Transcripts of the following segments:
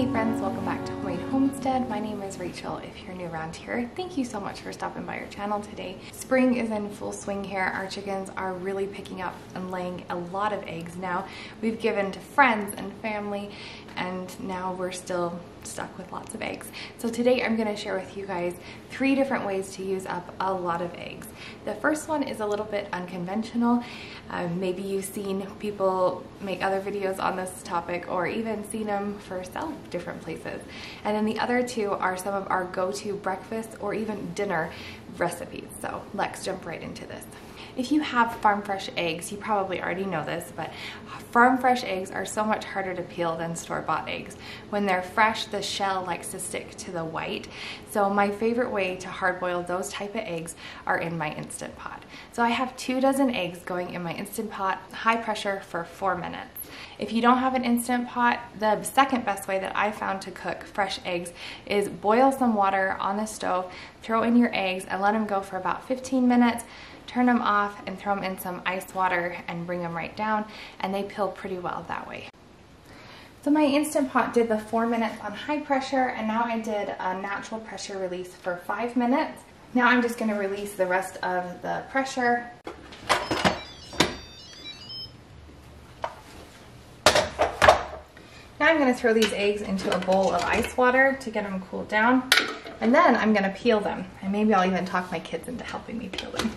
Hey friends, welcome back to Homemade Homestead. My name is Rachel. If you're new around here, thank you so much for stopping by our channel today. Spring is in full swing here. Our chickens are really picking up and laying a lot of eggs now. We've given to friends and family, and now we're still stuck with lots of eggs. So today I'm going to share with you guys 3 different ways to use up a lot of eggs. The first one is a little bit unconventional. Maybe you've seen people make other videos on this topic or even seen them for sale different places. And then the other 2 are some of our go-to breakfast or even dinner recipes. So let's jump right into this. If you have farm fresh eggs, you probably already know this, but farm fresh eggs are so much harder to peel than store-bought eggs. When they're fresh, the shell likes to stick to the white. So my favorite way to hard boil those type of eggs are in my Instant Pot. So I have 2 dozen eggs going in my Instant Pot, high pressure for 4 minutes. If you don't have an Instant Pot, the second best way that I found to cook fresh eggs is boil some water on the stove, throw in your eggs and let them go for about 15 minutes. Turn them off and throw them in some ice water and bring them right down, and they peel pretty well that way. So my Instant Pot did the 4 minutes on high pressure, and now I did a natural pressure release for 5 minutes. Now I'm just going to release the rest of the pressure. Now I'm going to throw these eggs into a bowl of ice water to get them cooled down. And then I'm gonna peel them, and maybe I'll even talk my kids into helping me peel them.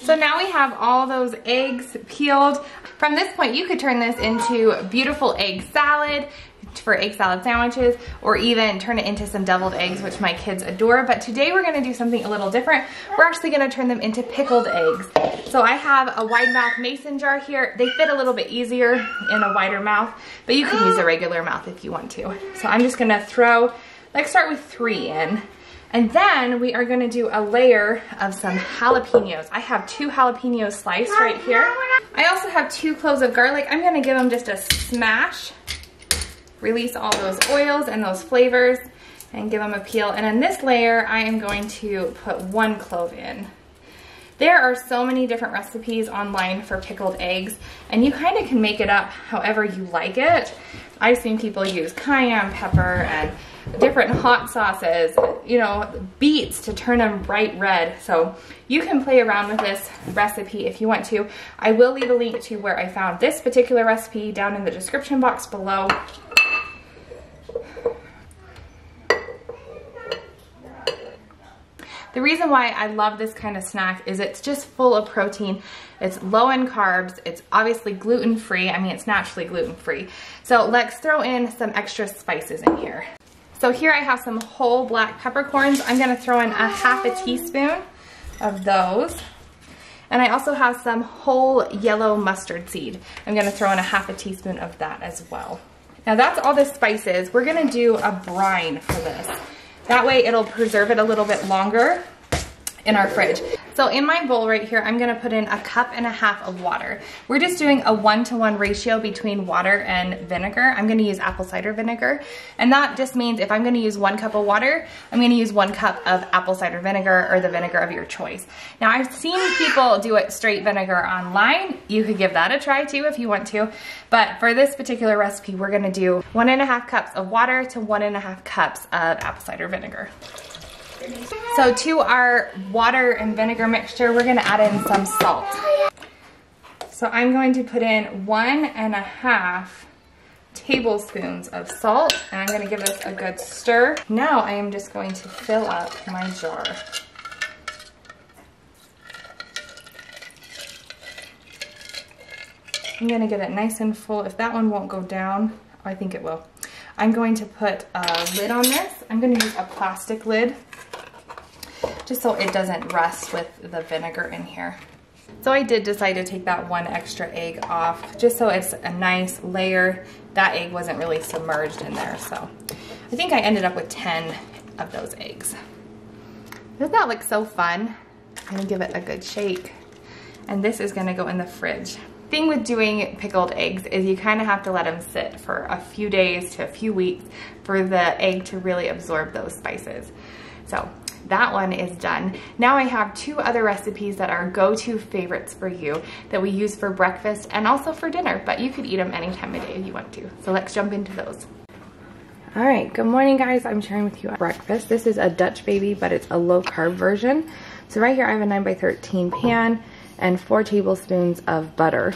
So now we have all those eggs peeled. From this point, you could turn this into beautiful egg salad for egg salad sandwiches, or even turn it into some deviled eggs, which my kids adore. But today we're gonna do something a little different. We're actually gonna turn them into pickled eggs. So I have a wide mouth mason jar here. They fit a little bit easier in a wider mouth, but you can use a regular mouth if you want to. So I'm just gonna throw, let's start with 3 in. And then we are gonna do a layer of some jalapenos. I have 2 jalapenos sliced right here. I also have 2 cloves of garlic. I'm gonna give them just a smash. Release all those oils and those flavors and give them a peel. And in this layer, I am going to put 1 clove in. There are so many different recipes online for pickled eggs, and you kind of can make it up however you like it. I've seen people use cayenne pepper and different hot sauces, you know, beets to turn them bright red. So you can play around with this recipe if you want to. I will leave a link to where I found this particular recipe down in the description box below. The reason why I love this kind of snack is it's just full of protein. It's low in carbs. It's obviously gluten-free. I mean, it's naturally gluten-free. So let's throw in some extra spices in here. So here I have some whole black peppercorns. I'm gonna throw in a half a teaspoon of those. And I also have some whole yellow mustard seed. I'm gonna throw in a half a teaspoon of that as well. Now that's all the spices. We're gonna do a brine for this. That way it'll preserve it a little bit longer in our fridge. So in my bowl right here, I'm gonna put in a 1.5 cups of water. We're just doing a 1-to-1 ratio between water and vinegar. I'm gonna use apple cider vinegar. And that just means if I'm gonna use 1 cup of water, I'm gonna use 1 cup of apple cider vinegar or the vinegar of your choice. Now I've seen people do it straight vinegar online. You could give that a try too if you want to. But for this particular recipe, we're gonna do 1.5 cups of water to 1.5 cups of apple cider vinegar. So to our water and vinegar mixture, we're gonna add in some salt. So I'm going to put in 1.5 tablespoons of salt, and I'm gonna give this a good stir. Now I am just going to fill up my jar. I'm gonna get it nice and full. If that one won't go down, I think it will. I'm going to put a lid on this. I'm gonna use a plastic lid, just so it doesn't rust with the vinegar in here. So I did decide to take that 1 extra egg off, just so it's a nice layer. That egg wasn't really submerged in there, so I think I ended up with 10 of those eggs. Doesn't that look so fun? I'm gonna give it a good shake. And this is gonna go in the fridge. The thing with doing pickled eggs is you kind of have to let them sit for a few days to a few weeks for the egg to really absorb those spices. So that one is done. Now I have 2 other recipes that are go-to favorites for you that we use for breakfast and also for dinner, but you could eat them any time of day if you want to. So let's jump into those. All right, good morning guys. I'm sharing with you breakfast. This is a Dutch baby, but it's a low carb version. So right here I have a 9x13 pan and 4 tablespoons of butter.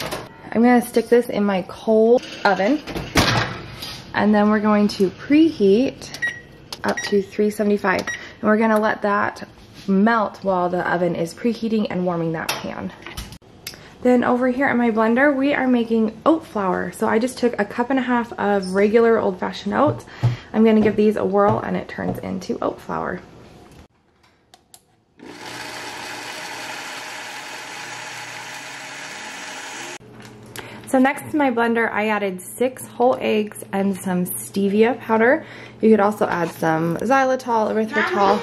I'm gonna stick this in my cold oven, and then we're going to preheat up to 375. And we're gonna let that melt while the oven is preheating and warming that pan. Then over here in my blender, we are making oat flour. So I just took a 1.5 cups of regular old-fashioned oats. I'm gonna give these a whirl and it turns into oat flour. So next to my blender, I added 6 whole eggs and some stevia powder. You could also add some xylitol, erythritol.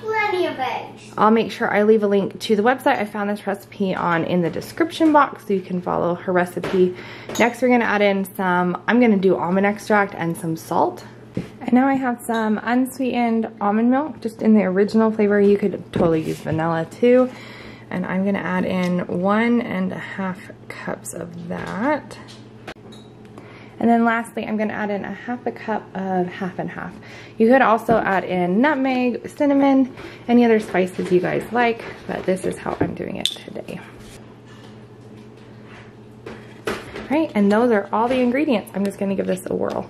Plenty of eggs. I'll make sure I leave a link to the website I found this recipe on in the description box so you can follow her recipe. Next we're gonna add in some, I'm gonna do almond extract and some salt. And now I have some unsweetened almond milk, just in the original flavor. You could totally use vanilla too. And I'm gonna add in 1.5 cups of that. And then lastly, I'm gonna add in 1/2 cup of half and half. You could also add in nutmeg, cinnamon, any other spices you guys like, but this is how I'm doing it today. All right, and those are all the ingredients. I'm just gonna give this a whirl.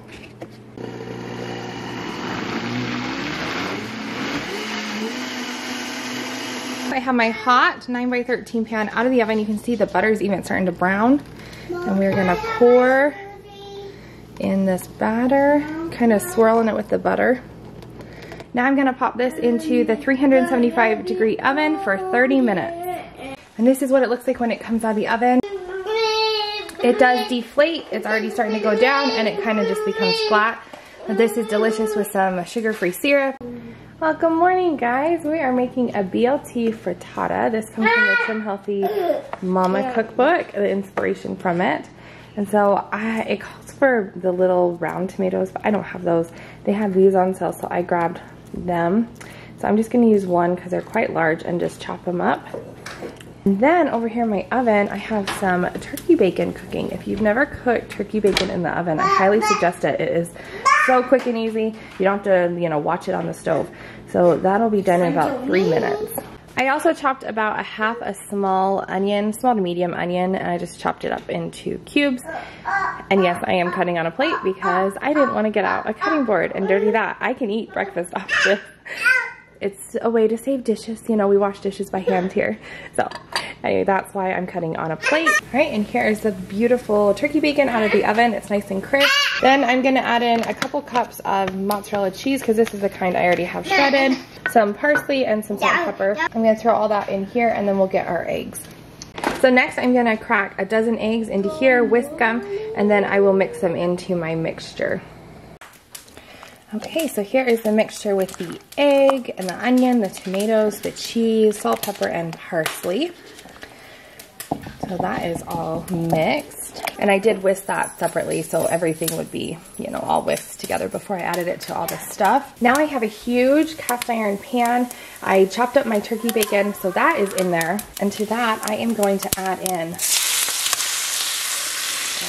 I have my hot 9x13 pan out of the oven. You can see the butter's even starting to brown. And we're gonna pour in this batter, kind of swirling it with the butter. Now I'm gonna pop this into the 375-degree oven for 30 minutes. And this is what it looks like when it comes out of the oven. It does deflate, it's already starting to go down, and it kind of just becomes flat. But this is delicious with some sugar-free syrup. Well, good morning guys. We are making a BLT Frittata. This comes from the Trim Healthy Mama cookbook, the inspiration from it. And so it calls for the little round tomatoes, but I don't have those. They have these on sale, so I grabbed them. So I'm just gonna use one because they're quite large and just chop them up. And then over here in my oven, I have some turkey bacon cooking. If you've never cooked turkey bacon in the oven, I highly suggest it. It is so quick and easy. You don't have to, watch it on the stove. So that'll be done in about 3 minutes. I also chopped about 1/2 a small onion, small to medium onion, and I just chopped it up into cubes. And yes, I am cutting on a plate because I didn't want to get out a cutting board and dirty that. I can eat breakfast off this. It's a way to save dishes. We wash dishes by hand here. So anyway, that's why I'm cutting on a plate. All right, and here is the beautiful turkey bacon out of the oven. It's nice and crisp. Then I'm gonna add in a couple cups of mozzarella cheese because this is the kind I already have shredded. Some parsley and some salt and pepper. I'm gonna throw all that in here and then we'll get our eggs. So next I'm gonna crack a dozen eggs into here, whisk them, and then I will mix them into my mixture. Okay, so here is the mixture with the egg and the onion, the tomatoes, the cheese, salt, pepper, and parsley. So that is all mixed. And I did whisk that separately so everything would be, all whisked together before I added it to all the stuff. Now I have a huge cast iron pan. I chopped up my turkey bacon, so that is in there. And to that, I am going to add in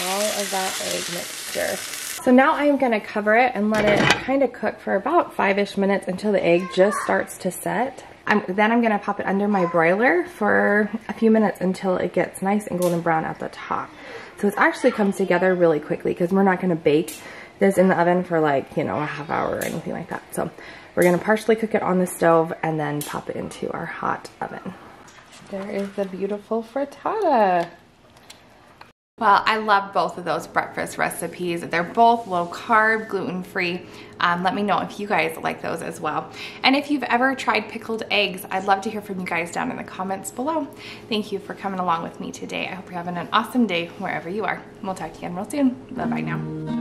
all of that egg mixture. So now I am gonna cover it and let it kind of cook for about 5-ish minutes until the egg just starts to set. Then I'm gonna pop it under my broiler for a few minutes until it gets nice and golden brown at the top. So it actually comes together really quickly because we're not gonna bake this in the oven for like, a half hour or anything like that. So we're gonna partially cook it on the stove and then pop it into our hot oven. There is the beautiful frittata. Well, I love both of those breakfast recipes. They're both low carb, gluten-free. Let me know if you guys like those as well. And if you've ever tried pickled eggs, I'd love to hear from you guys down in the comments below. Thank you for coming along with me today. I hope you're having an awesome day wherever you are. We'll talk to you again real soon. Bye-bye now.